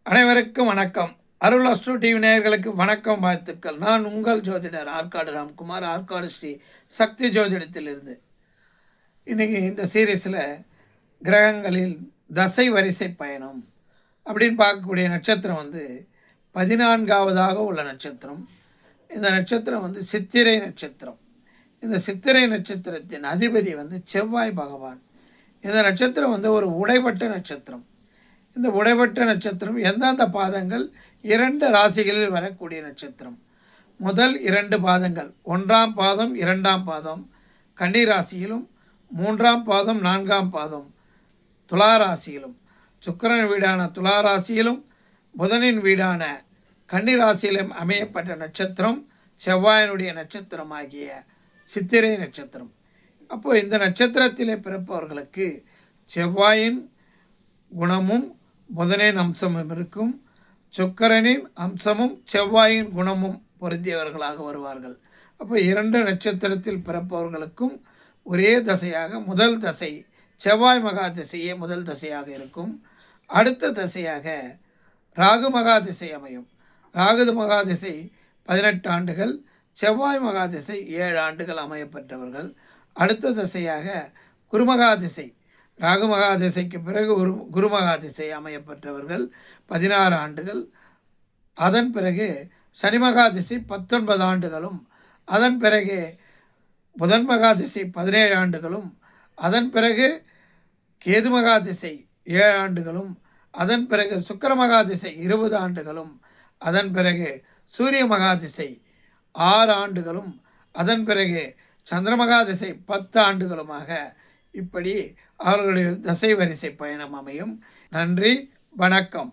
அனைவருக்கும் வணக்கம். அருள் astro TV நேயர்களுக்கு வணக்கம், வாழ்த்துக்கள். நான் உங்கள் ஜோதிடர் ஆற்காடு ராம்குமார், ஆற்காடு ஸ்ரீ சக்தி ஜோதிடத்திலிருந்து. இன்றைக்கி இந்த சீரீஸில் கிரகங்களில் தசை வரிசை பயணம் அப்படின்னு பார்க்கக்கூடிய நட்சத்திரம் 14வதாக உள்ள நட்சத்திரம். இந்த நட்சத்திரம் சித்திரை நட்சத்திரம். இந்த சித்திரை நட்சத்திரத்தின் அதிபதி செவ்வாய் பகவான். இந்த நட்சத்திரம் ஒரு உடைபட்ட நட்சத்திரம். இந்த உடைபட்ட நட்சத்திரம் எந்தெந்த பாதங்கள் 2 ராசிகளில் வரக்கூடிய நட்சத்திரம். முதல் 2 பாதங்கள், 1ஆம் பாதம் 2ஆம் பாதம் கன்னி ராசியிலும், 3ஆம் பாதம் 4ஆம் பாதம் துலா ராசியிலும், சுக்கிரன் வீடான துலா ராசியிலும், புதனின் வீடான கன்னி ராசியிலும் அமையப்பட்ட நட்சத்திரம் செவ்வாயினுடைய நட்சத்திரமாகிய சித்திரை நட்சத்திரம். அப்போது இந்த நட்சத்திரத்திலே பிறப்பவர்களுக்கு செவ்வாயின் குணமும் புதனின் அம்சமும் இருக்கும். சுக்கிரனின் அம்சமும் செவ்வாயின் குணமும் பொருந்தியவர்களாக வருவார்கள். அப்போ 2 நட்சத்திரத்தில் பிறப்பவர்களுக்கும் ஒரே தசையாக முதல் தசை செவ்வாய் மகா திசையே முதல் தசையாக இருக்கும். அடுத்த தசையாக ராகு மகா திசை அமையும். ராகு மகா திசை 18 ஆண்டுகள், செவ்வாய் மகா திசை 7 ஆண்டுகள் அமையப்பெற்றவர்கள். அடுத்த தசையாக குருமகா திசை, ராகு மகா திசைக்கு பிறகு குருமகா திசை அமையப்பெற்றவர்கள் 16 ஆண்டுகள். அதன் பிறகு சனி மகா திசை 19 ஆண்டுகளும், அதன் பிறகு புதன் மகா திசை 17 ஆண்டுகளும், அதன் பிறகு கேது மகா திசை 7 ஆண்டுகளும், அதன் பிறகு சுக்கிர மகா திசை 20 ஆண்டுகளும், அதன் பிறகு சூரிய மகா திசை 6 ஆண்டுகளும், அதன் பிறகு சந்திரமகா திசை 10 ஆண்டுகளுமாக இப்படி அவர்களுடைய தசை வரிசை பயணம் அமையும். நன்றி, வணக்கம்.